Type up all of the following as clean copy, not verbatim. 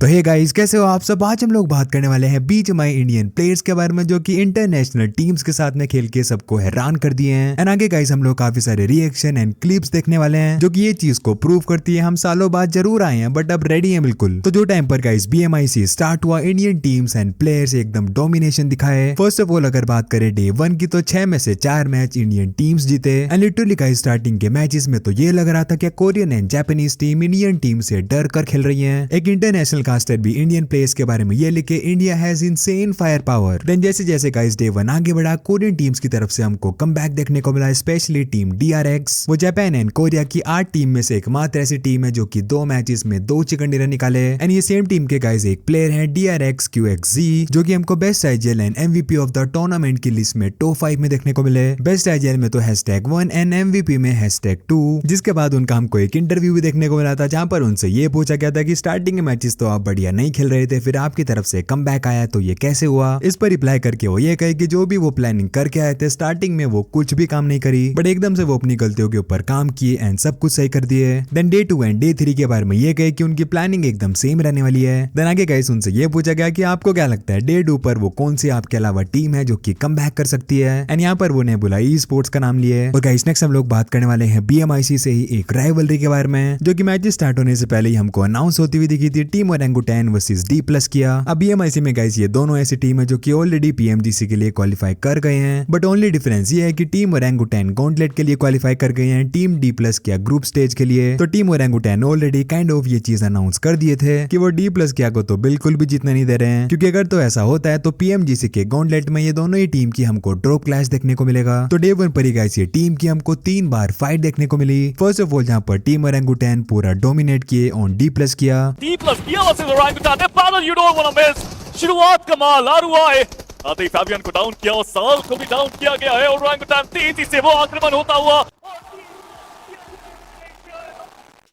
तो hey guys, कैसे हो आप सब। आज हम लोग बात करने वाले हैं बीजीएमआई इंडियन प्लेयर्स के बारे में जो कि इंटरनेशनल टीम्स के साथ में खेल के सबको हैरान कर दिए हैं। एंड आगे गाइस हम लोग काफी सारे रिएक्शन एंड क्लिप्स देखने वाले हैं जो कि ये चीज को प्रूव करती है हम सालों बाद जरूर आए हैं बट अब रेडी हैं बिल्कुल। तो जो टाइम पर गाइस बीएमआईसी स्टार्ट हुआ, इंडियन टीम्स एंड प्लेयर्स एकदम डोमिनेशन दिखाए। फर्स्ट ऑफ ऑल अगर बात करें डे 1 की तो 6 में से 4 मैच इंडियन टीम्स जीते। एंड लिटरली गाइस स्टार्टिंग के मैचेस में तो ये लग रहा था कि Korean and Japanese team Indian team से डर कर खेल रही है। एक इंटरनेशनल कास्टर भी इंडियन प्लेयर्स के बारे में ये लिखे, India has insane fire power. Then जैसे जैसे गाइस डे 1 आगे बढ़ा, कोरियन टीम्स की तरफ से हमको कमबैक देखने को मिला, स्पेशली टीम डीआरएक्स। वो जापान एंड कोरिया की 8 टीम में से एकमात्र ऐसी टीम है जो कि 2 मैचेस में 2 चिकन डिनर निकाले। एंड ये सेम टीम के गाइस एक प्लेयर है डीआरएक्स QXZ जो कि हमको best IGL and MVP of the tournament की लिस्ट में टॉप 5 में देखने को मिले। बेस्ट आईजीएल में तो #1 एंड एमवीपी में #2। जिसके बाद उनका हमको एक इंटरव्यू भी देखने को मिला था जहां पर उनसे ये पूछा गया था कि स्टार्टिंग के मैचेस तो आप बढ़िया नहीं खेल रहे थे, फिर आपकी तरफ से कमबैक आया तो ये कैसे हुआ। इस पर रिप्लाई करके वो ये कहे कि जो भी वो प्लानिंग करके आए थे स्टार्टिंग में वो कुछ भी काम नहीं करी, बट एकदम से वो अपनी गलतियों के ऊपर काम किए एंड सब कुछ सही कर दिए। देन डे 2 एंड डे 3 के बारे में ये कहे कि उनकी प्लानिंग एकदम सेम रहने वाली है। देन आगे गाइस उनसे ये पूछा गया कि आपको क्या लगता है डे 2 पर वो कौन सी आपके अलावा टीम है जो कि कमबैक कर सकती है। एंड यहाँ पर वो ने बोला ई स्पोर्ट्स का नाम लिए। और गाइस नेक्स्ट हम लोग बात करने वाले हैं बीएमआईसी से ही एक राइवलरी के बारे में जो कि मैच स्टार्ट होने से पहले ही हमको अनाउंस होती हुई दिखी थी। टीम ओरंगुटैन वर्सेस D+ किया। अब बीएमआईसी में गाइस ये दोनों ऐसी टीम है जो कि ऑलरेडी पीएमजीसी के लिए क्वालिफाई कर गए हैं, बट ओनली डिफरेंस ये है कि टीम ओरंगुटैन गॉन्टलेट के लिए क्वालिफाई कर गए हैं, टीम D+ किया ग्रुप स्टेज के लिए। तो team orangutan already kind of ये चीज अनाउंस कर दिए थे कि वो D+ किया को तो बिल्कुल भी जीतने नहीं दे रहे हैं, क्योंकि अगर तो ऐसा होता है तो पीएमजीसी के गॉन्टलेट में ये दोनों ही टीम की हमको ड्रॉप क्लैश देखने को मिलेगा। तो डे 1 पर ही गाइस ये टीम की हमको 3 बार फाइट देखने को मिली। फर्स्ट ऑफ ऑल जहाँ पर टीम ओरंगुटैन पूरा डोमिनेट किए ऑन D+ किया। D+ किया versus Orangutan, panel you don't want to miss. शुरुआत कमाल आरुआए आते ही फैबियन को डाउन किया और साल को भी डाउन किया गया है। ओरंगुटैन तेजी से वो आक्रमण होता हुआ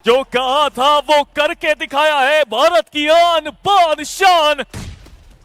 जो कहा था वो करके दिखाया है। भारत की आन बान शान,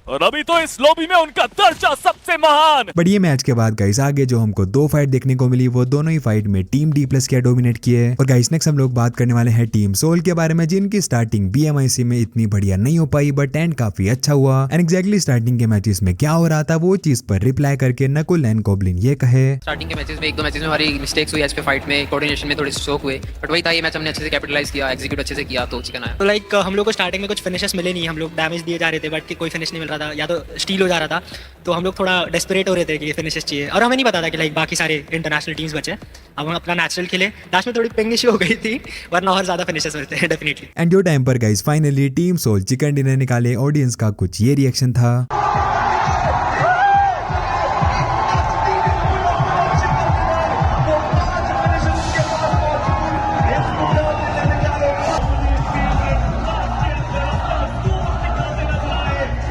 और अभी तो इस लॉबी में उनका दर्जा सबसे महान। बट ये मैच के बाद गाइस आगे जो हमको 2 फाइट देखने को मिली वो दोनों ही फाइट में टीम D+ क्या डोमिनेट किए। और गाइस नेक्स्ट हम लोग बात करने वाले हैं टीम सोल के बारे में जिनकी स्टार्टिंग बीएमआईसी में इतनी बढ़िया नहीं हो पाई बट एंड काफी अच्छा हुआ। एंड एग्जैक्टली स्टार्टिंग के मैचेस में क्या हो रहा था वो चीज पर रिप्लाई करके नकुल एंड गोब्लिन ये कहे, स्टार्टिंग के मैचेस में 1-2 मैचेस में हमारी मिस्टेक्स हुई, एज पे फाइट में कोऑर्डिनेशन में थोड़े स्ट्रोक हुए, बट वही था ये मैच हमने अच्छे से कैपिटलाइज किया, एग्जीक्यूट अच्छे से किया तो चिकन आया। तो लाइक हम लोग को स्टार्टिंग में कुछ फिनिशेस मिले नहीं, हम लोग डैमेज दिए जा रहे थे बट कोई फिनिश नहीं मिल रहा था, या तो स्टील हो जा रहा था, तो हम लोग थोड़ा डेस्परेट हो रहे थे कि ये फिनिशेस चाहिए। और हमें नहीं पता था कि लाइक बाकी सारे इंटरनेशनल टीम्स बचे, अब हम अपना नेचुरल खेले। लास्ट में थोड़ी पिंग इशू हो गई थी वरना और ज्यादा फिनिशेस होते हैं डेफिनेटली। एंड जो टाइम पर guys finally team Soul chicken dinner निकाले, ऑडियंस का कुछ ये रिएक्शन था।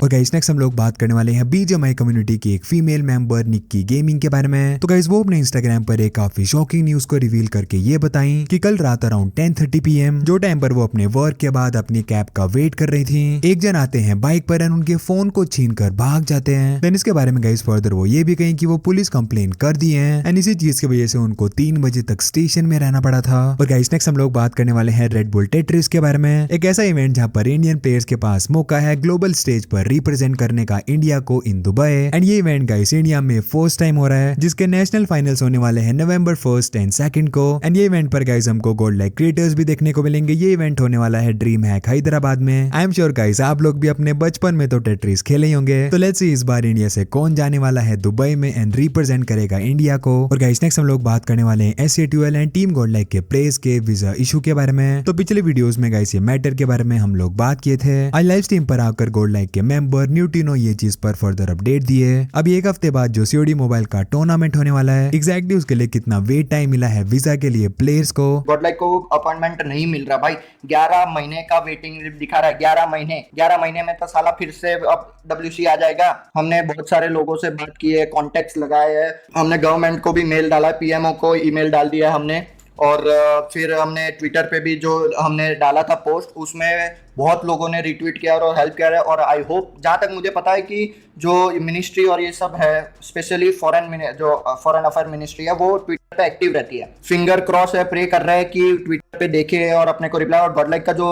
और गाइस नेक्स्ट हम लोग बात करने वाले हैं बीजीएमआई कम्युनिटी की एक फीमेल मेंबर निक्की गेमिंग के बारे में। तो गाइस वो अपने इंस्टाग्राम पर एक काफी शॉकिंग न्यूज को रिवील करके ये बताई कि कल रात अराउंड 10:30 PM जो टाइम पर वो अपने वर्क के बाद अपनी कैब का वेट कर रही थी, एक जन आते हैं बाइक पर एंड उनके फोन को छीन कर भाग जाते हैं। देन इसके बारे में गाइस फर्दर वो ये भी कहीं कि वो पुलिस कंप्लेन कर दी है एंड इसी चीज की वजह से उनको 3 बजे तक स्टेशन में रहना पड़ा था। और गाइस नेक्स्ट हम लोग बात करने वाले हैं रेड बुल टेट्रिस के बारे में, एक ऐसा इवेंट जहाँ पर इंडियन प्लेयर्स के पास मौका है ग्लोबल स्टेज पर रिप्रेजेंट करने का इंडिया को इन दुबई। एंड ये इवेंट गाइस इंडिया में फर्स्ट टाइम हो रहा है जिसके नेशनल फाइनल्स होने वाले हैं नवंबर 1 एंड 2 को। एंड ये इवेंट पर गाइस हमको गोल्ड लाइक क्रिएटर्स भी देखने को मिलेंगे। ये इवेंट होने वाला है ड्रीम हैक हैदराबाद में। आई एम श्योर गाइस आप लोग भी अपने बचपन में तो टेट्रिस खेले ही होंगे। तो लेट्स सी इस बार इंडिया से कौन जाने वाला है दुबई में एंड रिप्रेजेंट करेगा इंडिया को। और गाइस नेक्स्ट हम लोग बात करने वाले हैं SATL and team gold like के प्लेयर्स के वीजा इशू के बारे में। तो पिछले वीडियोस में गाइस ये मैटर के बारे में हम लोग बात किए थे। आज लाइव स्ट्रीम पर आकर गोल्ड लाइक के मेंबर न्यूटिनो ये चीज पर फर्दर अपडेट दिए। अभी एक हफ्ते बाद जो COD मोबाइल का टूर्नामेंट होने वाला है, एग्जैक्टली उसके लिए कितना वेट टाइम मिला है वीजा के लिए प्लेयर्स को। गॉडलाइक को अपॉइंटमेंट नहीं मिल रहा भाई, 11 महीने का वेटिंग दिखा रहा है। 11 महीने में तो साला फिर से अब WC आ जाएगा। हमने बहुत सारे लोगों से बात की है, कॉन्टेक्ट्स लगाए हैं, हमने गवर्नमेंट को भी मेल डाला है, PMO को ईमेल डाल दिया हमने, और फिर हमने ट्विटर पे भी जो हमने डाला था पोस्ट, उसमें बहुत लोगों ने रिट्वीट किया और हेल्प किया है। और आई होप, जहाँ तक मुझे पता है कि जो मिनिस्ट्री और ये सब है, स्पेशली फॉरेन अफेयर मिनिस्ट्री है, वो ट्विटर पे एक्टिव रहती है। फिंगर क्रॉस है, प्रे कर रहे हैं कि ट्विटर पे देखे और अपने को रिप्लाई। और गॉडलाइक का जो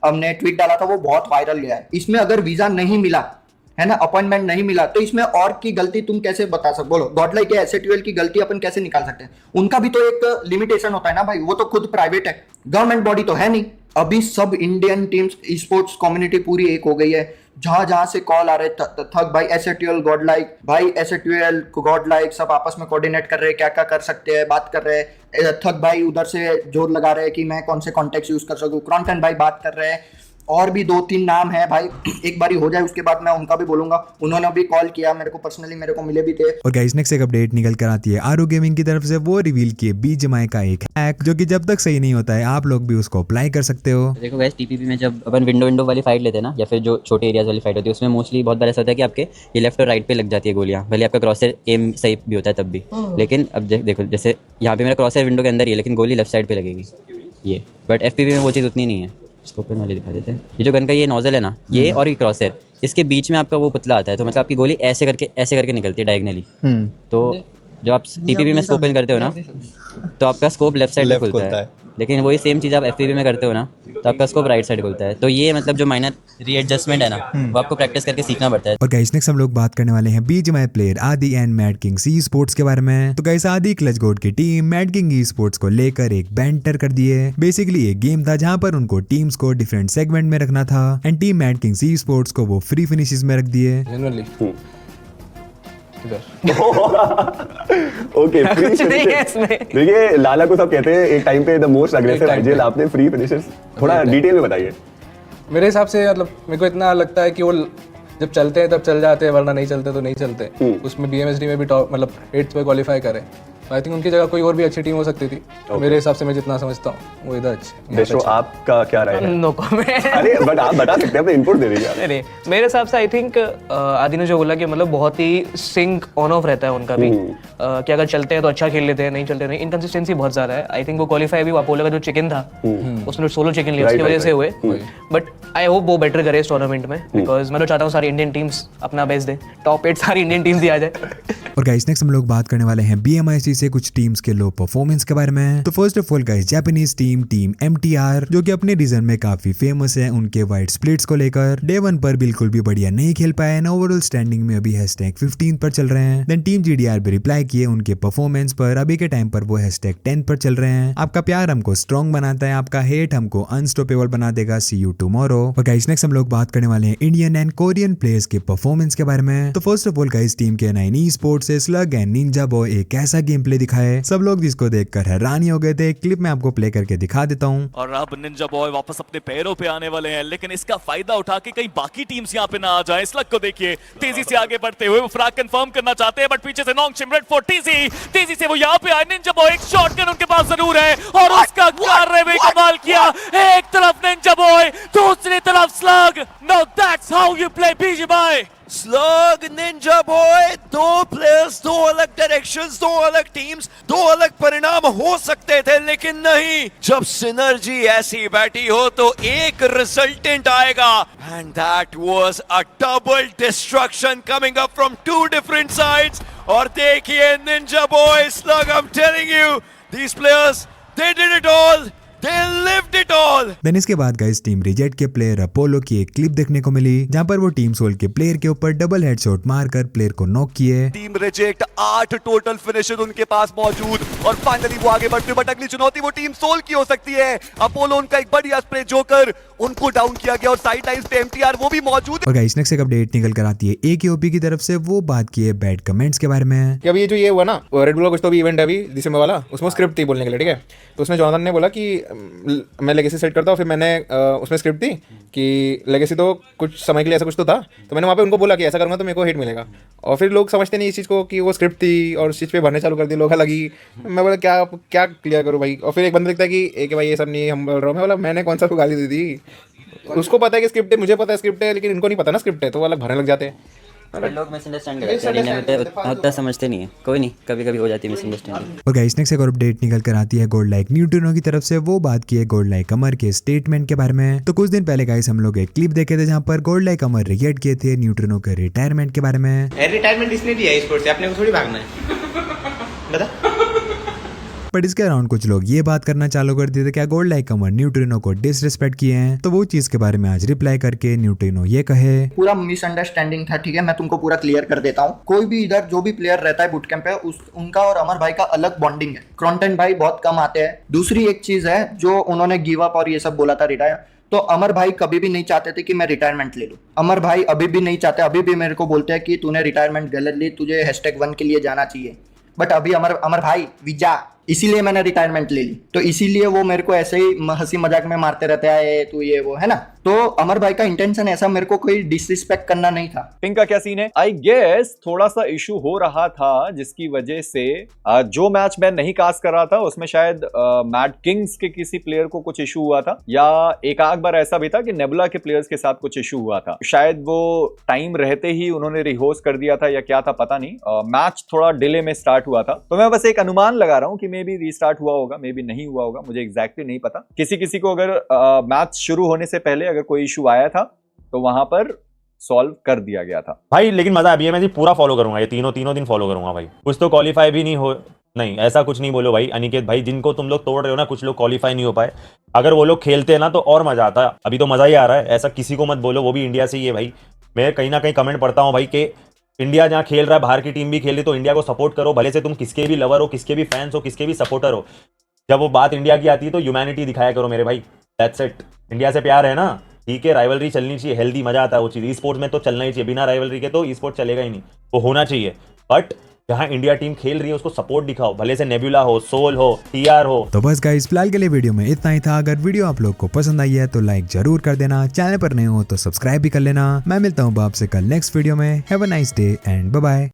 हमने ट्वीट डाला था वो बहुत वायरल गया है। इसमें अगर वीजा नहीं मिला है ना, अपॉइंटमेंट नहीं मिला, तो इसमें और की गलती तुम कैसे बता सकते? बोलो, गॉडलाइक या एसएटीएल की गलती अपन कैसे निकाल सकते हैं? उनका भी तो एक लिमिटेशन होता है ना भाई, वो तो खुद प्राइवेट है, गवर्नमेंट बॉडी तो है नहीं। अभी सब इंडियन टीम्स, स्पोर्ट्स कम्युनिटी पूरी एक हो गई है। जहां से कॉल आ रहे थक भाई, एसएटीएल गॉडलाइक, भाई एसएटीएल गॉडलाइक, सब आपस में कोऑर्डिनेट कर रहे हैं, क्या क्या कर सकते हैं, बात कर रहे हैं। थक भाई उधर से जोर लगा रहे हैं कि मैं कौन से कॉन्टेक्ट यूज कर सकूं। क्रॉन्टन भाई बात कर रहे हैं, और भी 2-3 नाम है भाई, एक बारी हो जाए उसके बाद मैं उनका भी बोलूंगा। उन्होंने भी कॉल किया मेरे को पर्सनली, मेरे को मिले भी थे। और गाइस नेक्स्ट एक अपडेट निकल कर आती है आरओ गेमिंग की तरफ से। वो रिवील किए बीजीएमआई का एक हैक, जो कि जब तक सही नहीं होता है आप लोग भी उसको अप्लाई कर सकते हो। देखो गाइस, टीपीपी में जब अपन विंडो वाली फाइट लेते हैं ना, या फिर जो छोटे एरियाज वाली फाइट होती है, उसमें मोस्टली बहुत बार ऐसा होता है कि आपके ये लेफ्ट और राइट पे लग जाती है गोलियां, भले आपका क्रॉसर एम सही भी होता है तब भी। लेकिन अब देखो, जैसे यहाँ पे मेरा क्रॉसर विंडो के अंदर ही है, लेकिन गोली लेफ्ट साइड पे लगेगी ये। बट एफपीवी में वो चीज़ उतनी नहीं है। इसको ओपन वाले दिखा देते हैं। ये जो गन का ये नोजल है ना, ये और ये क्रॉसर, इसके बीच में आपका वो पुतला आता है, तो मतलब आपकी गोली ऐसे करके निकलती है डायगनली। तो जब आप टीपीपी में स्कोप इन करते हो ना, तो आपका स्कोप लेफ्ट साइड में खुलता है। लेकिन वही सेम चीज़ आप एफपीवी में करते हो ना, तो आपका स्कोप राइट साइड खुलता है। तो ये मतलब जो माइनर रीएडजस्टमेंट है ना, वो आपको प्रैक्टिस करके सीखना पड़ता है। और गाइस नेक्स्ट हम लोग बात करने वाले हैं बीजीएमआई प्लेयर आदि and mad king e sports के बारे में। तो गाइस आदि क्लच गोड की team mad king e sports को लेकर एक बैंटर कर दिए। बेसिकली एक गेम था जहां पर उनको टीम्स को डिफरेंट सेगमेंट में रखना था, and team mad king e sports को वो फ्री फिनिशेस में रख दिए। ओके, देखिए लाला को सब कहते हैं एक टाइम पे द मोस्ट अग्रेसिव आईजीएल, आपने फ्री फिनिशर्स थोड़ा डिटेल में बताइए। मेरे हिसाब से मतलब मेरे को इतना लगता है कि वो जब चलते हैं तब चल जाते हैं, वरना नहीं चलते तो नहीं चलते। उसमें बीएमएसडी में भी टॉप मतलब 8th पे क्वालिफाई करे। आई थिंक उनकी जगह कोई और भी अच्छी टीम हो सकती थी। मेरे हिसाब से मैं जितना समझता हूँ वो इधर अच्छी। देशो, आपका क्या राय है? No comment. अरे बट आप बता सकते हैं, अपने इनपुट दे दीजिए। नहीं, मेरे हिसाब से आई थिंक आदि ने जो बोला कि मतलब बहुत ही सिंक ऑन ऑफ रहता है उनका भी, कि अगर चलते हैं तो अच्छा खेल लेते हैं, नहीं चलते नहीं। इनकंसिस्टेंसी बहुत ज्यादा है। आई थिंक वो क्वालिफाई भी अपोलो का जो चिकन था, उसने सोलो चिकन लिया, उसकी वजह से हुए। बट आई होप वो बेटर करे इस टूर्नामेंट में, बिकॉज मैं तो चाहता हूँ सारी इंडियन टीम्स अपना बेस्ट दे, टॉप 8 सारी इंडियन टीम्स ही आ जाए। और गाइस नेक्स्ट हम लोग बात करने वाले हैं बीएमआईसी से कुछ टीम्स के लो परफॉर्मेंस के बारे में। तो first of all guys Japanese team MTR, जो कि अपने रीजन में काफी फेमस है उनके वाइट स्प्लिट्स को लेकर, डे 1 पर बिल्कुल भी बढ़िया नहीं खेल पाए ना, ओवरऑल स्टैंडिंग में अभी #15 पर चल रहे हैं। देन टीम जीडीआर भी रिप्लाई किए उनके परफॉर्मेंस पर, अभी के टाइम पर वो #10 पर चल रहे हैं। आपका प्यार हमको स्ट्रॉन्ग बनाता है, आपका हेट हमको अनस्टॉपेबल बना देगा, सी यू टुमारो। और गाइस नेक्स्ट हम लोग बात करने वाले हैं इंडियन एंड कोरियन प्लेयर्स के परफॉर्मेंस के बारे में। तो first of all guys team के 9 स्पोर्ट्स से स्लग एंड निंजा बॉय एक ऐसा गेम प्ले दिखाए, सब लोग जिसको देखकर हैरानी हो गए थे। क्लिप में आपको प्ले करके दिखा देता हूँ। और अब निंजा बॉय वापस अपने पैरों पे आने वाले हैं, लेकिन इसका फायदा उठा के कहीं बाकी टीम्स यहाँ पे ना आ जाए। स्लग को देखिए तेजी से आगे बढ़ते हुए, वो फ्रैग कंफर्म करना चाहते हैं, बट पीछे से नॉन्ग शिमरेड फॉर टीजी, तेजी से वो यहाँ पे आए। निंजा बॉय एक शॉटगन उनके पास जरूर है, और उसका कार्य में कमाल किया। एक तरफ निंजा बॉय, दूसरी तरफ slug. Now that's how you play BGMI. Slug Ninja boy, दो प्लेयर्स, दो अलग डायरेक्शंस, दो अलग टीम्स, दो अलग परिणाम हो सकते थे, लेकिन नहीं, जब सिनर्जी ऐसी बैठी हो तो एक रिजल्टेंट आएगा, and that was a double destruction coming up from 2 different sides. और देखिए Ninja Boy, Slug, I am telling you, these players, they did it all, they lived it all। Then इसके बाद गाइस टीम रिजेक्ट के player Apollo की एक clip देखने को मिली, जहां पर वो टीम सोल के प्लेयर के ऊपर डबल हेडशॉट मारकर प्लेयर को नॉक किए। टीम रिजेक्ट 8 टोटल फिनिशर उनके पास मौजूद, और फाइनली वो आगे बढ़ते, बट अगली चुनौती वो टीम सोल की हो सकती है। अपोलो उनका एक बढ़िया स्प्रे जोकर, उनको डाउन किया गया, और साइड लाइंस पे एमटीआर वो भी मौजूद है। और गाइस नेक्स्ट एक अपडेट निकल कर आती है एकेओपी की तरफ से, वो बात की है बैड कमेंट्स के बारे में। कि अभी ये जो ये हुआ ना रेड बुल का कुछ तो भी इवेंट है अभी दिसंबर वाला, उसमें स्क्रिप्ट थी बोलने के लिए, ठीक है। तो उसमें जोनाथन ने बोला कि मैं लेगेसी सेट करता हूँ, फिर मैंने उसमें स्क्रिप्ट थी कि लेगेसी तो कुछ समय के लिए ऐसा कुछ तो था, तो मैंने वहाँ पे उनको बोला कि ऐसा करूँगा तो मेरे को हिट मिलेगा। और फिर लोग समझते नहीं इस चीज़ को कि वो स्क्रिप्ट थी, और उस चीज़ पे भरने चालू कर दिए लोग लगी। मैं बोला क्या क्लियर करूँ भाई। और फिर एक बंदा लिखता है कि भाई ये सब नहीं हम बोल रहा हूँ। मैं बोला मैंने कौन सा गाली दी थी, उसको पता है कि स्क्रिप्ट है, मुझे पता है स्क्रिप्ट है, लेकिन इनको नहीं पता ना स्क्रिप्ट है, तो वो अलग भरने लग जाते हैं। पर लोग मिसअंडरस्टैंड करते हैं, इंडिया में उतना समझते नहीं है। कोई नहीं, कभी कभी हो जाती है मिसअंडरस्टैंडिंग। और गाइस नेक्स्ट एक और अपडेट निकल कर आती है गोल्ड लाइक न्यूट्रिनो की तरफ से। वो बात की है गोल्ड लाइक अमर के स्टेटमेंट के बारे में। तो कुछ दिन पहले गाइस हम लोग एक क्लिप देखे थे जहां पर गोल्ड लाइक अमर रिएक्ट किए थे न्यूट्रिनो के रिटायरमेंट के बारे में। रिटायरमेंट इसने दिया है स्पोर्ट्स से, अपने को थोड़ी भागना है। बता। बट इसके अराउंड कुछ लोग ये बात करना चालू कर दिए थे क्या गोल्ड लाइक अमर न्यूट्रिनो को डिसरिस्पेक्ट किए हैं। तो वो चीज के बारे में आज रिप्लाई करके न्यूट्रिनो ये कहे, पूरा मिसअंडरस्टैंडिंग था, ठीक है, मैं तुमको पूरा क्लियर कर देता हूँ। कोई भी इधर जो भी प्लेयर रहता है बूट कैंप पे, उनका और अमर भाई का अलग बॉन्डिंग है। क्रॉन्टन भाई बहुत कम आते हैं। दूसरी एक चीज है जो उन्होंने गिव अप और ये सब बोला था रिटायर, तो अमर भाई कभी भी नहीं चाहते थे कि मैं रिटायरमेंट ले लूं। अमर भाई अभी भी नहीं चाहते, अभी भी मेरे को बोलते हैं कि तूने रिटायरमेंट गलत ली, तुझे #1 के लिए जाना चाहिए। बट अभी अमर भाई विजा, इसीलिए मैंने रिटायरमेंट ले ली। तो इसीलिए वो मेरे को ऐसे ही हंसी मजाक में मारते रहते हैं, तू ये वो, है ना। तो अमर भाई का इंटेंशन ऐसा मेरे को कोई डिसरिस्पेक्ट करना नहीं था। इनका क्या सीन है, आई गेस थोड़ा सा इशू हो रहा था जिसकी वजह से जो मैच मैं नहीं कास्ट कर रहा था उसमें शायद मैड किंग्स के किसी प्लेयर को कुछ इशू हुआ था, या एक आध बार ऐसा भी था कि नेबुला के प्लेयर्स के साथ कुछ इशू हुआ था। शायद वो टाइम रहते ही उन्होंने रिहोस्ट कर दिया था या क्या था पता नहीं। मैच थोड़ा डिले में स्टार्ट हुआ था, तो मैं बस एक अनुमान लगा रहा हूँ कि मे बी रीस्टार्ट हुआ होगा, मे बी नहीं हुआ होगा, मुझे एग्जैक्टली नहीं पता। किसी को अगर मैच शुरू होने से पहले अगर कोई इशू आया था तो वहां पर सॉल्व कर दिया गया था भाई। लेकिन मजा अभी है, मैं जी पूरा फॉलो करूंगा, ये तीनों दिन फॉलो करूंगा भाई। कुछ तो क्वालिफाई भी नहीं हो, नहीं ऐसा कुछ नहीं बोलो भाई अनिकेत भाई, जिनको तुम लोग तोड़ रहे हो ना, कुछ लोग क्वालिफाई नहीं हो पाए। अगर वो लोग खेलते हैं ना तो और मजा आता है। अभी तो मजा ही आ रहा है, ऐसा किसी को मत बोलो, वो भी इंडिया से ही है भाई। मैं कहीं ना कहीं कमेंट पढ़ता हूँ भाई कि इंडिया जहाँ खेल रहा है, बाहर की टीम भी खेल रही, तो इंडिया को सपोर्ट करो, भले से तुम किसके भी लवर हो, किसके भी फैंस हो, किसके भी सपोर्टर हो। जब वो बात इंडिया की आती है तो ह्यूमैनिटी दिखाया करो मेरे भाई, दैट्स इट। इंडिया से प्यार है ना, ठीक है, राइवलरी चलनी चाहिए, हेल्दी, मजा आता है वो चीज़। ई स्पोर्ट्स में तो चलना ही चाहिए, बिना राइवलरी के तो ई स्पोर्ट चलेगा ही नहीं, वो होना चाहिए। बट जहां इंडिया टीम खेल रही है उसको सपोर्ट दिखाओ, भले से नेबुला हो, सोल हो, टीआर हो। तो बस गाइस फिलहाल के लिए वीडियो में इतना ही था। अगर वीडियो आप लोग को पसंद आई है तो लाइक जरूर कर देना, चैनल पर नए हो तो सब्सक्राइब भी कर लेना। मैं मिलता हूँ आपसे कल नेक्स्ट वीडियो में। Have a nice day and bye bye.